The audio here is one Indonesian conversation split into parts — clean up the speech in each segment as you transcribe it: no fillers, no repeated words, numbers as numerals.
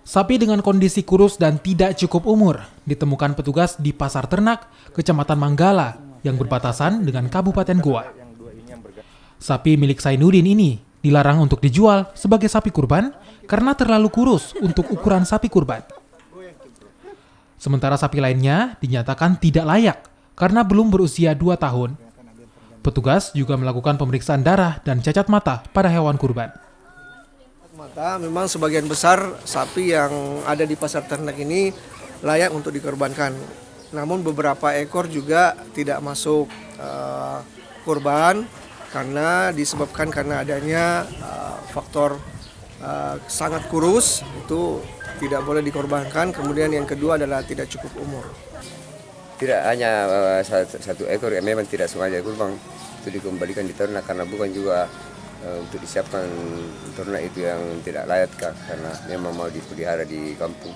Sapi dengan kondisi kurus dan tidak cukup umur ditemukan petugas di Pasar Ternak, Kecamatan Manggala, yang berbatasan dengan Kabupaten Goa. Sapi milik Zainuddin ini dilarang untuk dijual sebagai sapi kurban karena terlalu kurus untuk ukuran sapi kurban. Sementara sapi lainnya dinyatakan tidak layak karena belum berusia 2 tahun. Petugas juga melakukan pemeriksaan darah dan cacat mata pada hewan kurban. Mata memang sebagian besar sapi yang ada di pasar ternak ini layak untuk dikorbankan. Namun beberapa ekor juga tidak masuk kurban karena disebabkan karena adanya faktor sangat kurus, itu tidak boleh dikorbankan. Kemudian yang kedua adalah tidak cukup umur. Tidak hanya satu ekor yang memang tidak sengaja kurban itu dikembalikan di ternak karena bukan juga untuk disiapkan ternak itu yang tidak layak karena memang mau dipelihara di kampung.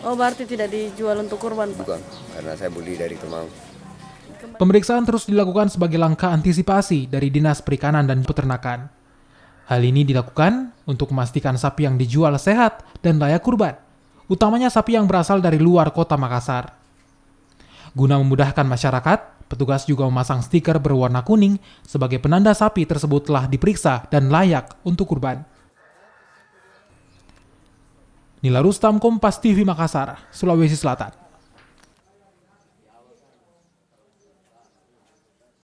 Oh, berarti tidak dijual untuk kurban, Pak? Bukan, karena saya beli dari Kemang. Pemeriksaan terus dilakukan sebagai langkah antisipasi dari Dinas Perikanan dan Peternakan. Hal ini dilakukan untuk memastikan sapi yang dijual sehat dan layak kurban, utamanya sapi yang berasal dari luar kota Makassar. Guna memudahkan masyarakat, petugas juga memasang stiker berwarna kuning sebagai penanda sapi tersebut telah diperiksa dan layak untuk kurban. Nila Rustam, Kompas TV Makassar, Sulawesi Selatan.